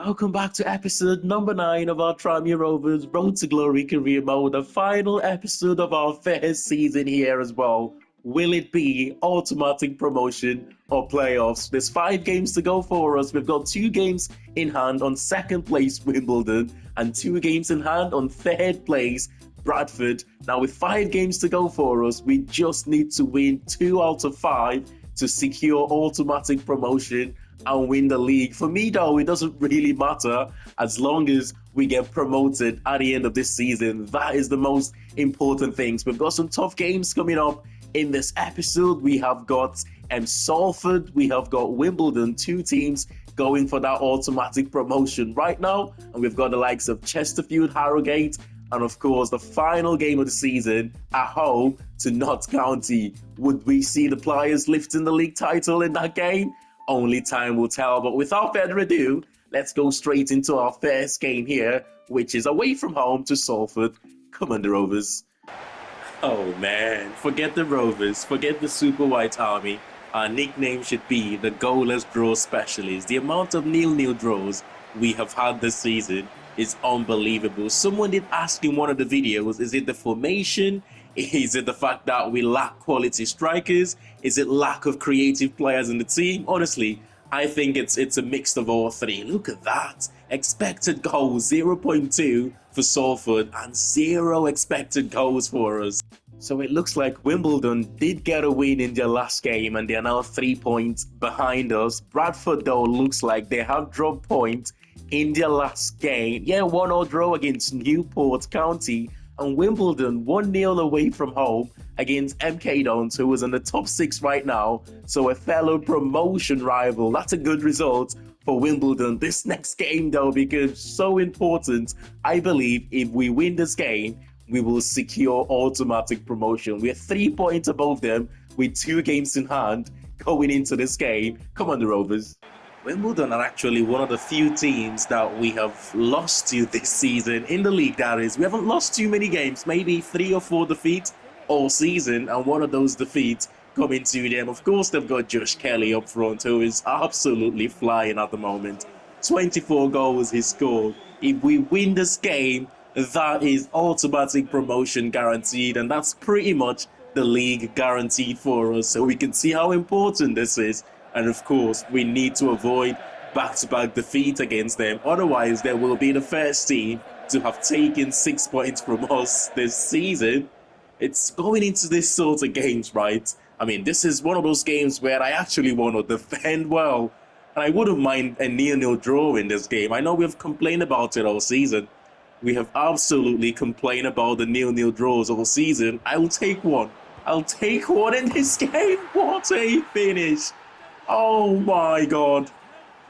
Welcome back to episode number 9 of our Tranmere Rovers Road to Glory career mode, the final episode of our first season here as well. Will it be automatic promotion or playoffs? There's 5 games to go for us. We've got 2 games in hand on second place Wimbledon and 2 games in hand on third place Bradford. Now with 5 games to go for us, we just need to win 2 out of 5 to secure automatic promotion and win the league. For me though, it doesn't really matter as long as we get promoted at the end of this season. That is the most important things. We've got some tough games coming up in this episode. We have got Salford, we have got Wimbledon, 2 teams going for that automatic promotion right now, and we've got the likes of Chesterfield, Harrogate, and of course the final game of the season at home to Notts County. Would we see the Flyers lifting the league title in that game? Only time will tell, but without further ado, let's go straight into our first game here, which is away from home to Salford. Come on, the Rovers. Oh man, forget the Rovers, forget the Super White Army. Our nickname should be the goalless draw specialist. The amount of nil-nil draws we have had this season is unbelievable. Someone did ask in one of the videos, is it the formation? Is it the fact that we lack quality strikers? Is it lack of creative players in the team? Honestly, I think it's a mix of all 3. Look at that. Expected goals, 0.2 for Salford and 0 expected goals for us. So it looks like Wimbledon did get a win in their last game and they are now 3 points behind us. Bradford though looks like they have dropped points in their last game. Yeah, 1-0 draw against Newport County. And Wimbledon 1-0 away from home against MK Dons, who is in the top 6 right now. So a fellow promotion rival. That's a good result for Wimbledon. This next game though, because so important, I believe if we win this game, we will secure automatic promotion. We're 3 points above them with 2 games in hand going into this game. Come on, the Rovers. Wimbledon are actually one of the few teams that we have lost to this season in the league, that is. We haven't lost too many games, maybe 3 or 4 defeats all season, and one of those defeats coming to them. Of course, they've got Josh Kelly up front, who is absolutely flying at the moment. 24 goals he scored. If we win this game, that is automatic promotion guaranteed, and that's pretty much the league guaranteed for us. So we can see how important this is. And of course, we need to avoid back-to-back defeat against them. Otherwise, they will be the first team to have taken 6 points from us this season. It's going into this sort of games, right? I mean, this is one of those games where I actually want to defend well. And I wouldn't mind a nil-nil draw in this game. I know we've complained about it all season. We have absolutely complained about the nil-nil draws all season. I'll take one. I'll take one in this game. What a finish. Oh my god,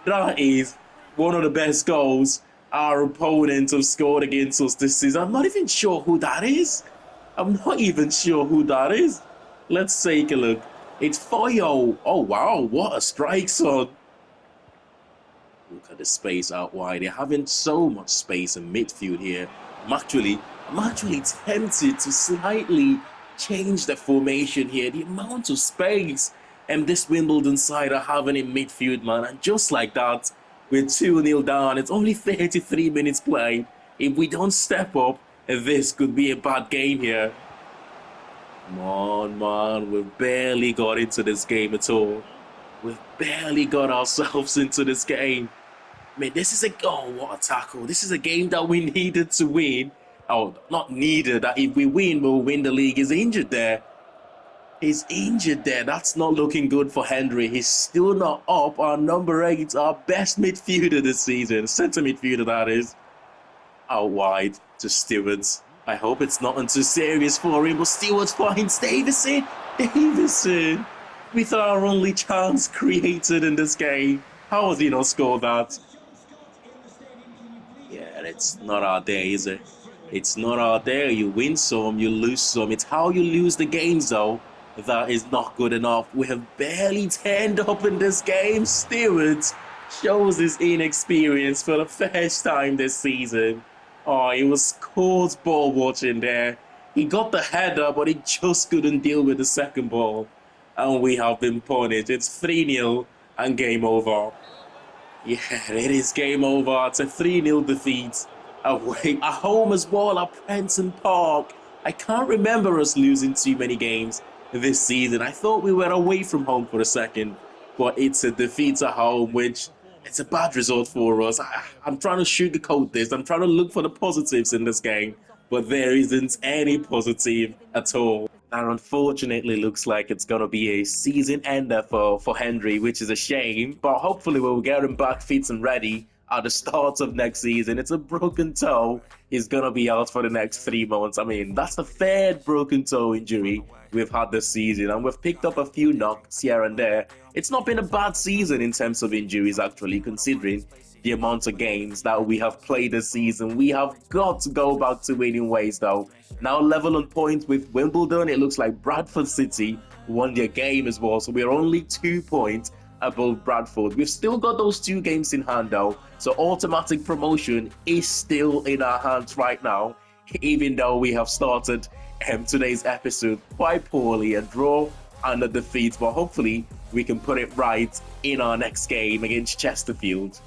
that is one of the best goals our opponents have scored against us this season. I'm not even sure who that is. Let's take a look. It's Foyo. Oh wow, what a strike, son. Look at the space out wide. They're having so much space in midfield here. I'm actually tempted to slightly change the formation here. The amount of space and this Wimbledon side are having in midfield, man. And just like that, we're 2-0 down. It's only 33 minutes played. If we don't step up, this could be a bad game here. Come on, man. We've barely got into this game at all. We've barely got ourselves into this game. I mean, this is what a tackle. This is a game that we needed to win. Oh, not needed. That if we win, we'll win the league. He's injured there. That's not looking good for Henry. He's still not up. Our number 8, our best midfielder this season. Centre midfielder, that is. Out wide to Stewards. I hope it's not too serious for him, but Stewards finds Davison. With our only chance created in this game. How has he not scored that? Yeah, it's not our day, is it? It's not our day. You win some, you lose some. It's how you lose the games, though. That is not good enough. We have barely turned up in this game. Stewards shows his inexperience for the first time this season. Oh, he was caught ball watching there. He got the header, but he just couldn't deal with the second ball. And we have been punished. It's 3-0 and game over. Yeah, it is game over. It's a 3-0 defeat. Away at home as well at Prenton Park. I can't remember us losing too many games this season. I thought we were away from home for a second, but it's a defeat at home, which it's a bad result for us. I'm trying to sugarcoat this. I'm trying to look for the positives in this game, but there isn't any positive at all. And unfortunately, looks like it's going to be a season ender for Henry, which is a shame. But hopefully, we'll get him back fit and ready at the start of next season. It's a broken toe. He's going to be out for the next 3 months. I mean, that's the third broken toe injury we've had this season. And we've picked up a few knocks here and there. It's not been a bad season in terms of injuries, actually, considering the amount of games that we have played this season. We have got to go back to winning ways, though. Now level on points with Wimbledon. It looks like Bradford City won their game as well, so we're only 2 points above Bradford. We've still got those 2 games in hand, though, so automatic promotion is still in our hands right now, even though we have started today's episode quite poorly, a draw and a defeat, but hopefully we can put it right in our next game against Chesterfield.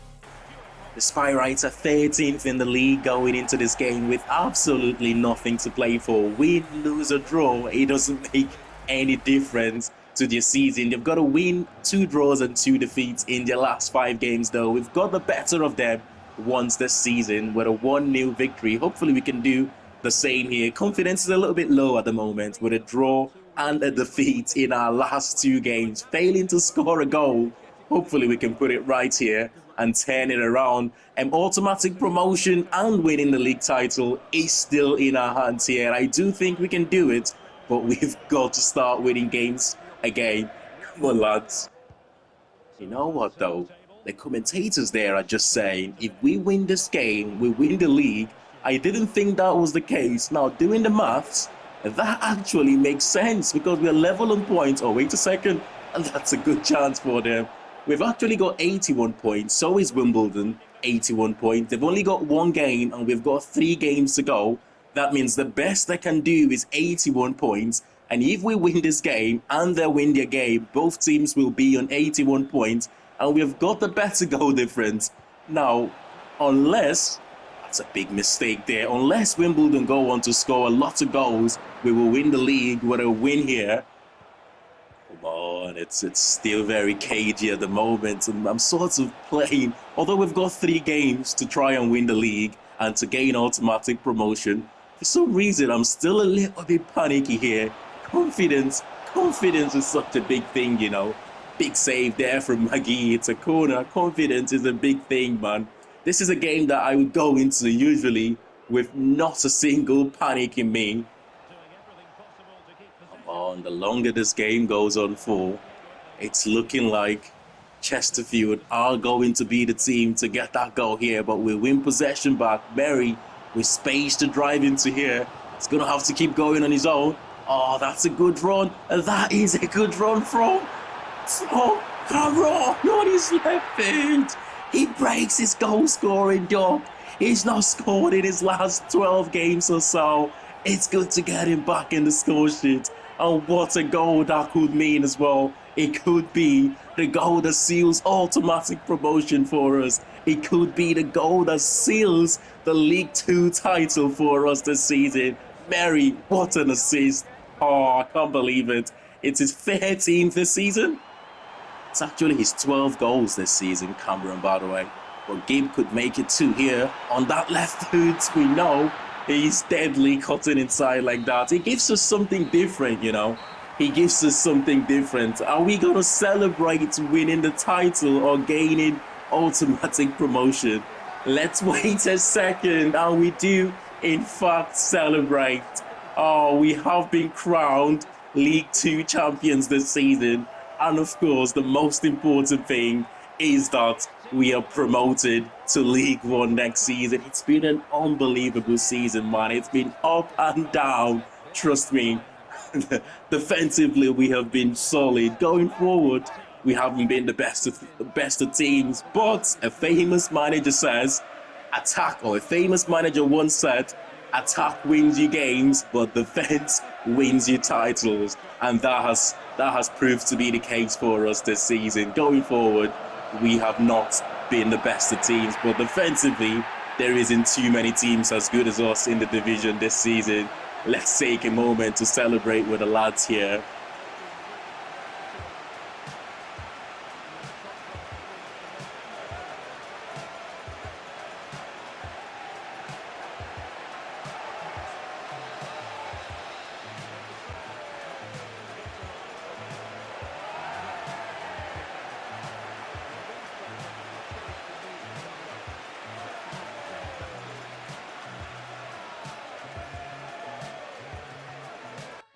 The Spyrites are 13th in the league going into this game with absolutely nothing to play for. Win, lose, or draw, it doesn't make any difference to their season. They've got to win 2 draws and 2 defeats in their last 5 games, though. We've got the better of them once this season with a 1-0 victory. Hopefully we can do the same here. Confidence is a little bit low at the moment with a draw and a defeat in our last 2 games, failing to score a goal. Hopefully we can put it right here and turn it around. Automatic promotion and winning the league title is still in our hands here. I do think we can do it, but we've got to start winning games again. Come on, lads. You know what, though? The commentators there are just saying, if we win this game, we win the league. I didn't think that was the case. Now, doing the maths, that actually makes sense because we're level on points. Oh, wait a second. And that's a good chance for them. We've actually got 81 points, so is Wimbledon, 81 points. They've only got 1 game and we've got 3 games to go. That means the best they can do is 81 points. And if we win this game and they win their game, both teams will be on 81 points and we've got the better goal difference. Now, unless, that's a big mistake there, unless Wimbledon go on to score a lot of goals, we will win the league with a win here. Come on, it's still very cagey at the moment, and I'm sort of playing, although we've got 3 games to try and win the league and to gain automatic promotion, for some reason I'm still a little bit panicky here. Confidence is such a big thing, you know. Big save there from Maggie, it's a corner. Confidence is a big thing, man. This is a game that I would go into usually with not a single panic in me. On the longer this game goes on for, it's looking like Chesterfield are going to be the team to get that goal here, but we'll win possession back. Berry with space to drive into here. He's going to have to keep going on his own. Oh, that's a good run. That is a good run from Cameron on his left foot. He breaks his goal scoring dog. He's not scored in his last 12 games or so. It's good to get him back in the score sheet. And what a goal that could mean as well. It could be the goal that seals automatic promotion for us. It could be the goal that seals the League 2 title for us this season. Mary, what an assist. Oh, I can't believe it. It's his 13th this season. It's actually his 12 goals this season, Cameron, by the way. But Gabe could make it 2 here. On that left foot, we know. He's deadly cutting inside like that. He gives us something different, you know. He gives us something different. Are we going to celebrate winning the title or gaining automatic promotion? Let's wait a second. And we do, in fact, celebrate. Oh, we have been crowned League 2 champions this season. And of course, the most important thing is that we are promoted to League 1 next season. It's been an unbelievable season, man. It's been up and down. Trust me. Defensively, we have been solid. Going forward, we haven't been the best of teams. But a famous manager says, attack, or a famous manager once said, attack wins you games, but defense wins you titles. And that has proved to be the case for us this season. Going forward, we have not being the best of teams, but defensively, there isn't too many teams as good as us in the division this season. Let's take a moment to celebrate with the lads here.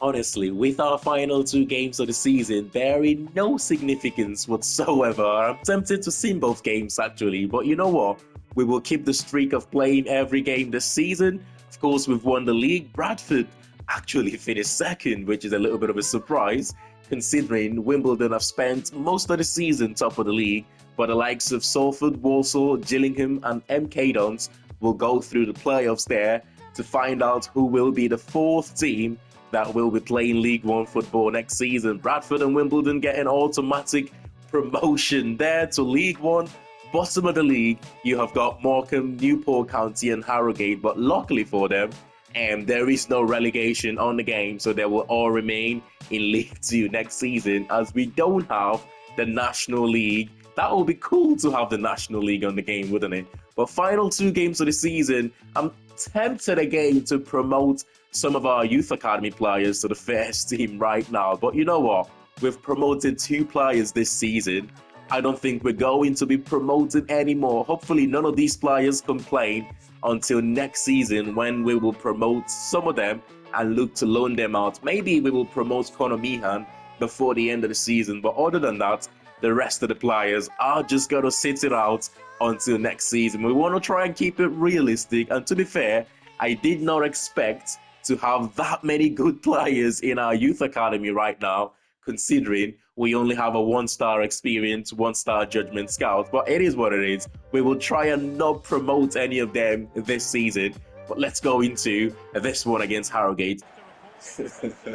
Honestly, with our final 2 games of the season bearing no significance whatsoever, I'm tempted to sim both games actually, but you know what? We will keep the streak of playing every game this season. Of course, we've won the league. Bradford actually finished second, which is a little bit of a surprise, considering Wimbledon have spent most of the season top of the league, but the likes of Salford, Walsall, Gillingham, and MK Dons will go through the playoffs there to find out who will be the fourth team that will be playing League One football next season. Bradford and Wimbledon get an automatic promotion there to League One. Bottom of the league, you have got Morecambe, Newport County, and Harrogate, but luckily for them, there is no relegation on the game, so they will all remain in League Two next season, as we don't have the National League. That would be cool to have the National League on the game, wouldn't it? But final 2 games of the season, I'm tempted again to promote some of our youth academy players to the first team right now. But you know what? We've promoted 2 players this season. I don't think we're going to be promoting anymore. Hopefully none of these players complain until next season, when we will promote some of them and look to loan them out. Maybe we will promote Conor Meehan before the end of the season. But other than that, the rest of the players are just going to sit it out until next season. We want to try and keep it realistic. And to be fair, I did not expect to have that many good players in our youth academy right now, considering we only have a 1-star experience, 1-star judgment scout. But it is what it is. We will try and not promote any of them this season. But let's go into this one against Harrogate.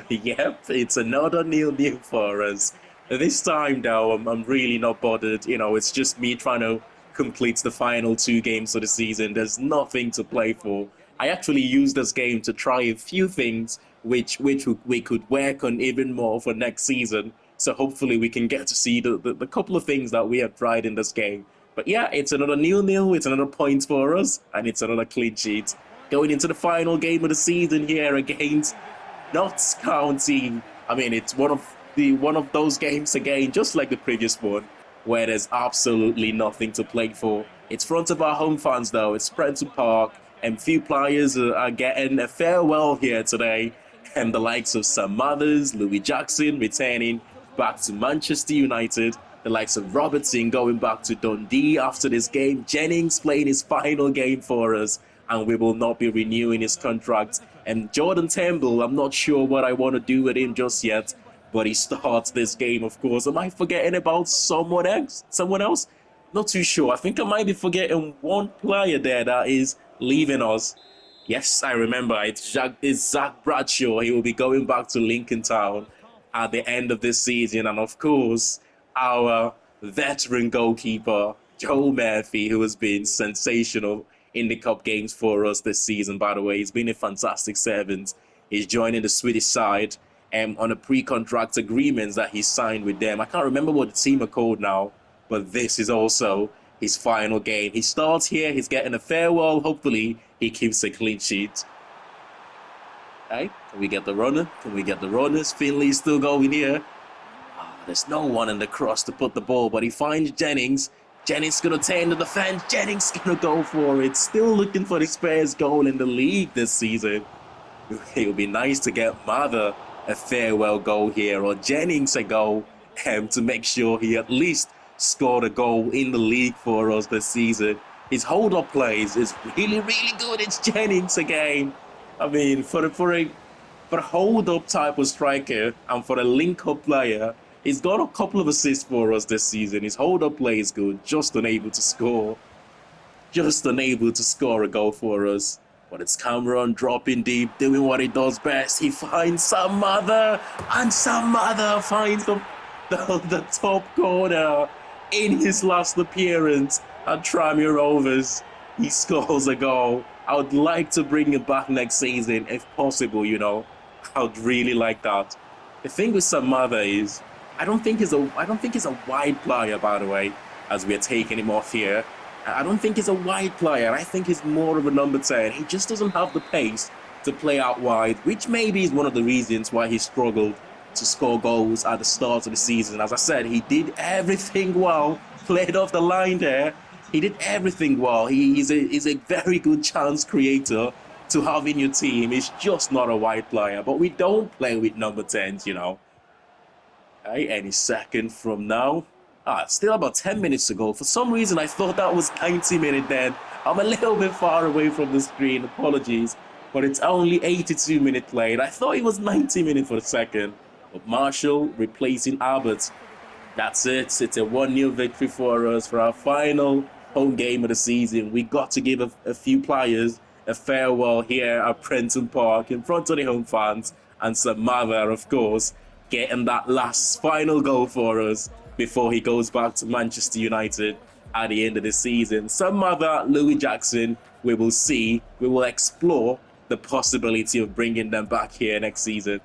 Yep, it's another 0-0 for us. This time, though, I'm really not bothered. You know, it's just me trying to complete the final 2 games of the season. There's nothing to play for. I actually used this game to try a few things which we could work on even more for next season. So hopefully we can get to see the couple of things that we have tried in this game. But yeah, it's another 0-0, it's another point for us, and it's another clean sheet. Going into the final game of the season here against Notts County. I mean, it's one of those games again, just like the previous one, where there's absolutely nothing to play for. It's front of our home fans though, it's Prenton Park, and few players are getting a farewell here today. And the likes of Sam Mathers, Louis Jackson returning back to Manchester United. The likes of Robertson going back to Dundee after this game. Jennings playing his final game for us, and we will not be renewing his contract. And Jordan Temple, I'm not sure what I want to do with him just yet, but he starts this game, of course. Am I forgetting about someone else? Not too sure. I think I might be forgetting one player there that is leaving us. Yes, I remember. It's Zach Bradshaw. He will be going back to Lincoln Town at the end of this season. And of course, our veteran goalkeeper, Joe Murphy, who has been sensational in the cup games for us this season, by the way. He's been a fantastic servant. He's joining the Swedish side on a pre-contract agreements that he signed with them. I can't remember what the team are called now, but this is also his final game. He starts here, he's getting a farewell. Hopefully, he keeps a clean sheet. Hey, can we get the runner? Can we get the runners? Finley's still going here. There's no one in the cross to put the ball, but he finds Jennings. Jennings going to turn to the fence. Jennings going to go for it. Still looking for the Spurs goal in the league this season. It would be nice to get Mather a farewell goal here, or Jennings a goal, to make sure he at least scored a goal in the league for us this season. His hold-up plays is really, really good. It's Jennings again. I mean, for a hold-up type of striker and for a link-up player, he's got a couple of assists for us this season. His hold-up play is good, just unable to score. Just unable to score a goal for us. But it's Cameron dropping deep, doing what he does best. He finds Sam Mather, and Sam Mather finds the top corner in his last appearance. at Tranmere Rovers. He scores a goal. I would like to bring him back next season if possible, you know. I would really like that. The thing with Samada is I don't think he's a wide player, by the way, as we're taking him off here. I don't think he's a wide player. I think he's more of a number 10. He just doesn't have the pace to play out wide, which maybe is one of the reasons why he struggled to score goals at the start of the season. As I said, he did everything well, played off the line there. He did everything well. He's a very good chance creator to have in your team. He's just not a wide player. But we don't play with number 10s, you know. Okay, any second from now. Still about 10 minutes to go. For some reason, I thought that was 90 minutes then. I'm a little bit far away from the screen. Apologies. But it's only 82 minutes played. I thought it was 90 minutes for a second. But Marshall replacing Albert. That's it. It's a 1-0 victory for us for our final home game of the season. We got to give a few players a farewell here at Prenton Park in front of the home fans. And Samada, of course, getting that last final goal for us before he goes back to Manchester United at the end of the season. Samada, Louis Jackson, we will see. We will explore the possibility of bringing them back here next season.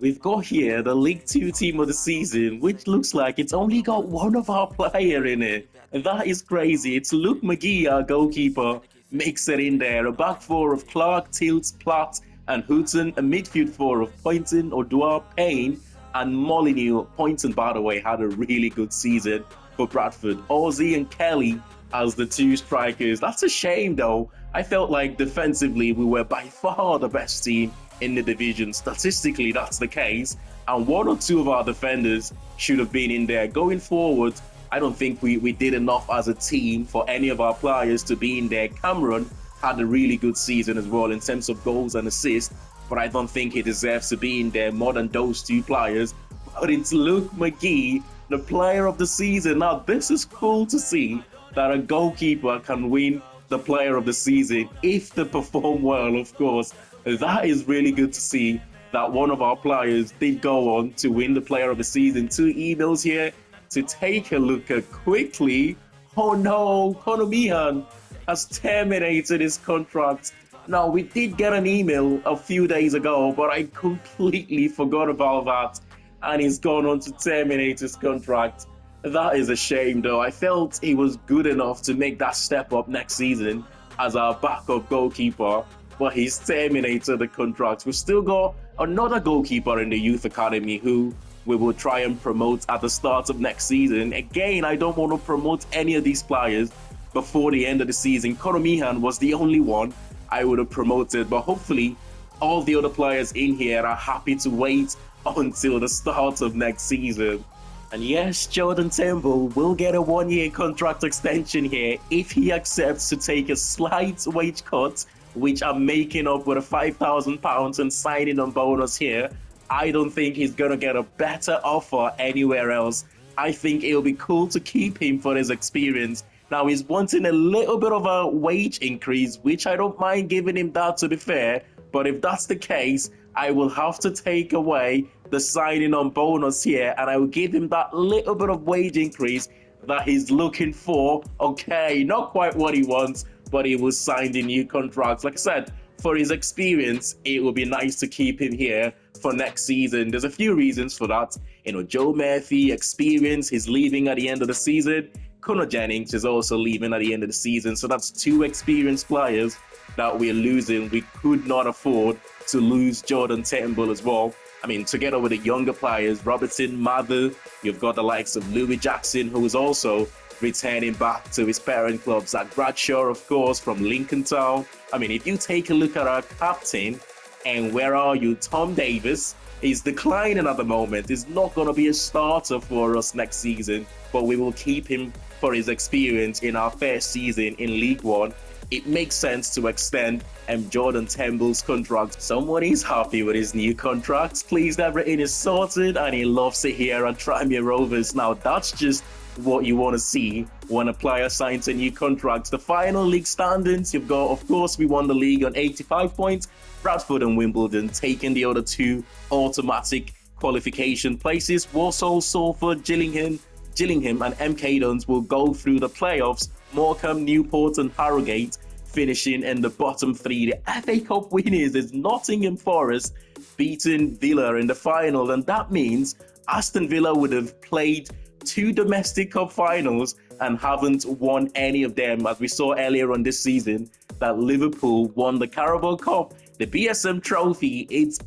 We've got here the League Two team of the season, which looks like it's only got one of our player in it. And that is crazy. It's Luke McGee, our goalkeeper, makes it in there. A back four of Clark, Tilts, Platt, and Houghton. A midfield four of Poynton, Odua, Payne, and Molyneux. Poynton, by the way, had a really good season for Bradford. Ozzy and Kelly as the two strikers. That's a shame, though. I felt like defensively we were by far the best team in the division. Statistically, that's the case. And one or two of our defenders should have been in there. Going forward, I don't think we did enough as a team for any of our players to be in there. Cameron had a really good season as well in terms of goals and assists, but I don't think he deserves to be in there more than those two players. But it's Luke McGee, the player of the season. Now, this is cool to see that a goalkeeper can win the player of the season if they perform well, of course. That is really good to see that one of our players did go on to win the player of the season. 2 emails here to take a look at quickly. Oh no, Conor Meehan has terminated his contract. Now, we did get an email a few days ago, but I completely forgot about that. And he's gone on to terminate his contract. That is a shame, though. I felt he was good enough to make that step up next season as our backup goalkeeper, but he's terminated the contract. We've still got another goalkeeper in the youth academy who we will try and promote at the start of next season. Again, I don't want to promote any of these players before the end of the season. Conor Meehan was the only one I would have promoted, but hopefully all the other players in here are happy to wait until the start of next season. And yes, Jordan Turnbull will get a 1-year contract extension here if he accepts to take a slight wage cut, which I'm making up with a £5,000 and signing on bonus here. I don't think he's going to get a better offer anywhere else. I think it'll be cool to keep him for his experience. Now, he's wanting a little bit of a wage increase, which I don't mind giving him that, to be fair. But if that's the case, I will have to take away the signing on bonus here, and I will give him that little bit of wage increase that he's looking for. Okay, not quite what he wants, but he will sign the new contract. Like I said, for his experience, it will be nice to keep him here for next season. There's a few reasons for that. You know, Joe Murphy, experience, he's leaving at the end of the season. Conor Jennings is also leaving at the end of the season. So that's 2 experienced players that we're losing. We could not afford to lose Jordan Turnbull as well. I mean, together with the younger players, Robertson, Mather, you've got the likes of Louis Jackson, who is also returning back to his parent club. Zach Bradshaw, of course, from Lincoln Town. I mean, if you take a look at our captain, and where are you, Tom Davis, he's declining at the moment. He's not going to be a starter for us next season, but we will keep him for his experience in our first season in League One. It makes sense to extend Jordan Turnbull's contract. Someone is happy with his new contract. Pleased everything is sorted, and he loves it here at Tranmere Rovers. Now, that's just what you want to see when a player signs a new contract. The final league standings, you've got, of course, we won the league on 85 points. Bradford and Wimbledon taking the other 2 automatic qualification places. Walsall, Salford, Gillingham and MK Dons will go through the playoffs Morecambe, Newport and Harrogate finishing in the bottom three. The FA Cup winners is Nottingham Forest beating Villa in the final, and that means Aston Villa would have played two domestic cup finals and haven't won any of them. As we saw earlier on this season, that Liverpool won the Carabao Cup, the BSM Trophy. It's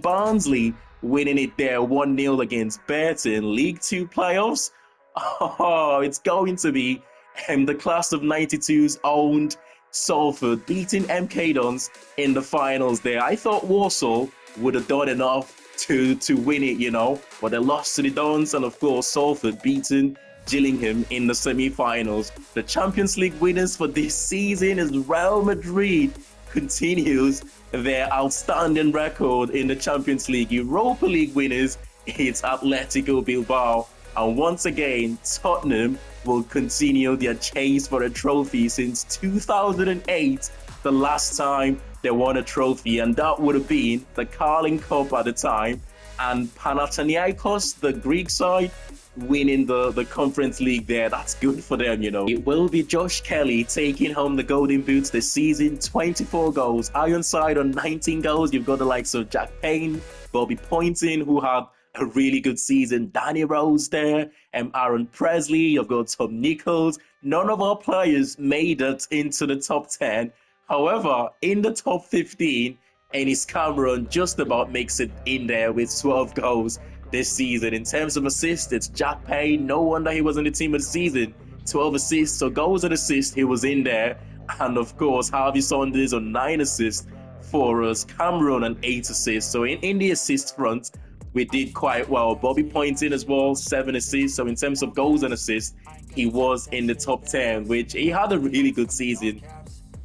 Barnsley winning it there 1-0 against Burton. League Two playoffs. Oh, it's going to be the class of 92's owned Salford beating MK Dons in the finals there. I thought Warsaw would have done enough to win it, but they lost to the Dons, and of course Salford beating Gillingham in the semi-finals. The Champions League winners for this season is Real Madrid continues their outstanding record in the Champions League. Europa League winners, it's Atletico Bilbao. And once again, Tottenham will continue their chase for a trophy since 2008, the last time they won a trophy, and that would have been the Carling Cup at the time. And Panathinaikos, the Greek side, winning the Conference League there. That's good for them, It will be Josh Kelly taking home the Golden Boots this season. 24 goals. Ironside on 19 goals. You've got the likes of Jack Payne, Bobby Poynton, who had a really good season. Danny Rose there, Aaron Presley. You've got Tom Nichols. None of our players made it into the top 10. However, in the top 15, Ennis Cameron just about makes it in there with 12 goals this season. In terms of assists, it's Jack Payne. No wonder he was on the team of the season. 12 assists, so goals and assists, he was in there. And of course, Harvey Saunders on 9 assists for us. Cameron on 8 assists. So in the assist front, we did quite well. Bobby Poynton as well, 7 assists. So in terms of goals and assists, he was in the top 10, which he had a really good season.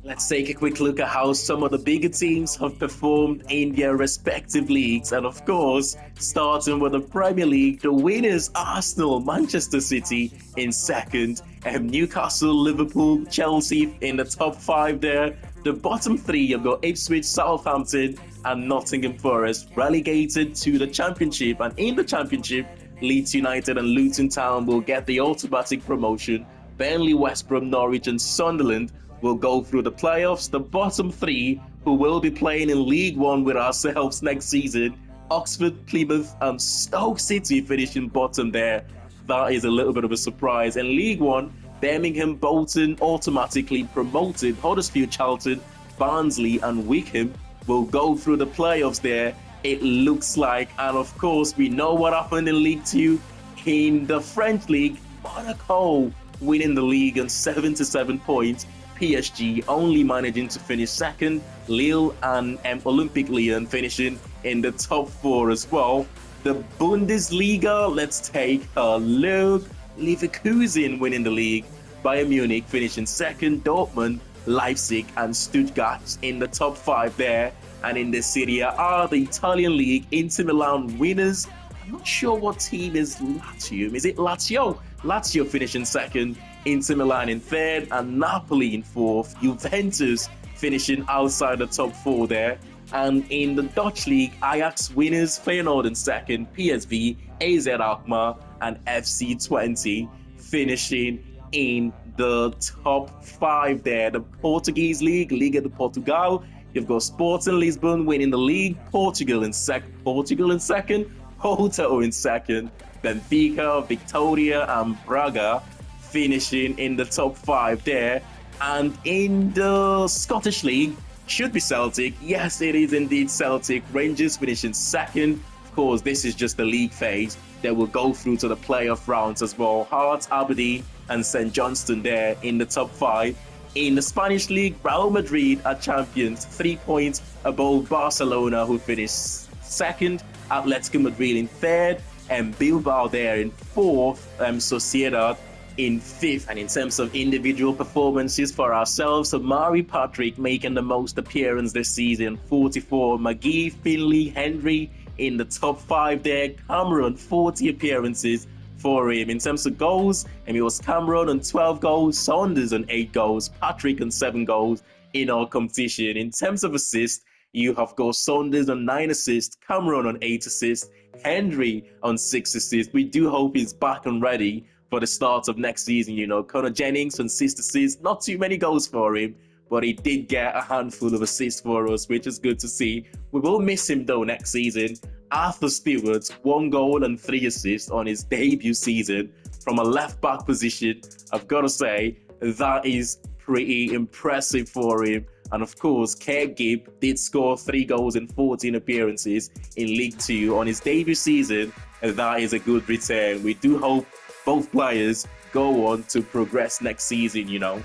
Let's take a quick look at how some of the bigger teams have performed in their respective leagues. And of course, starting with the Premier League, the winners Arsenal, Manchester City in second, Newcastle, Liverpool, Chelsea in the top 5 there. The bottom 3, you've got Ipswich, Southampton and Nottingham Forest relegated to the Championship. And in the Championship, Leeds United and Luton Town will get the automatic promotion. Burnley, West Brom, Norwich and Sunderland will go through the playoffs. The bottom 3, who will be playing in League One with ourselves next season, Oxford, Plymouth and Stoke City finishing bottom there. That is a little bit of a surprise. In League One, Birmingham, Bolton automatically promoted. Huddersfield, Charlton, Barnsley and Wickham will go through the playoffs there, it looks like. And of course, we know what happened in League Two. In the French League, Monaco winning the league on 77 points. PSG only managing to finish second. Lille and Olympique Lyon finishing in the top 4 as well. The Bundesliga, let's take a look. Leverkusen winning the league. Bayern Munich finishing second. Dortmund, Leipzig and Stuttgart in the top 5 there. And in the Serie A, the Italian league, Inter Milan winners. I'm not sure what team is Lazio. Is it Lazio? Lazio finishing second. Inter Milan in third and Napoli in fourth. Juventus finishing outside the top 4 there. And in the Dutch league, Ajax winners, Feyenoord in second, PSV, AZ Alkmaar and FC Twente finishing in the top 5 there. The Portuguese league, Liga de Portugal, you've got Sporting Lisbon winning the league, Portugal in second, Porto in second, Benfica, Victoria and Braga finishing in the top 5 there. And in the Scottish League, should be Celtic. Yes, it is indeed Celtic. Rangers finishing second. Of course, this is just the league phase. They will go through to the playoff rounds as well. Hearts, Aberdeen and St Johnstone there in the top 5. In the Spanish League, Real Madrid are champions, 3 points above Barcelona, who finished second. Atletico Madrid in third and Bilbao there in fourth. Sociedad in fifth. And in terms of individual performances for ourselves, Amari Patrick making the most appearance this season, 44. McGee, Finley, Henry in the top 5 there. Cameron, 40 appearances for him. In terms of goals, it was Cameron on 12 goals, Saunders on 8 goals, Patrick on 7 goals in our competition. In terms of assists, you have got Saunders on 9 assists, Cameron on 8 assists, Henry on 6 assists. We do hope he's back and ready for the start of next season. You know, Conor Jennings, consistencies, not too many goals for him, but he did get a handful of assists for us, which is good to see. We will miss him though next season. Arthur Stewart, 1 goal and 3 assists on his debut season from a left back position. I've got to say, that is pretty impressive for him. And of course, Kurt Gibb did score 3 goals in 14 appearances in League Two on his debut season, and that is a good return. We do hope both players go on to progress next season, you know.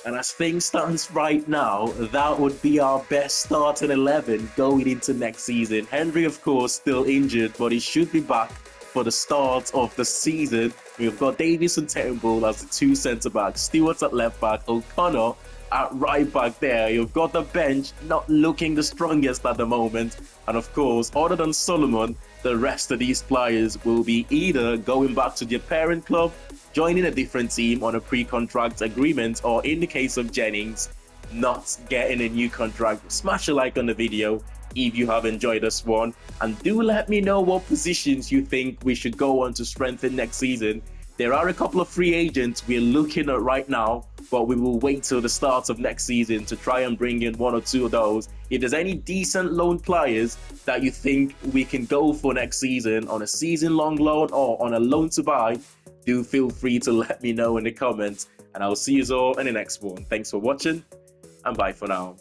And as things stands right now, that would be our best starting 11 going into next season. Henry, of course, still injured, but he should be back for the start of the season. We've got Davies and Turnbull as the 2 centre-backs, Stewart at left-back, O'Connor at right-back there. You've got the bench not looking the strongest at the moment. And of course, other than Solomon, the rest of these players will be either going back to their parent club, joining a different team on a pre-contract agreement, or in the case of Jennings, not getting a new contract. Smash a like on the video if you have enjoyed this one, and do let me know what positions you think we should go on to strengthen next season. There are a couple of free agents we're looking at right now, but we will wait till the start of next season to try and bring in 1 or 2 of those. If there's any decent loan players that you think we can go for next season on a season-long loan or on a loan to buy, do feel free to let me know in the comments, and I'll see you all in the next one. Thanks for watching, and bye for now.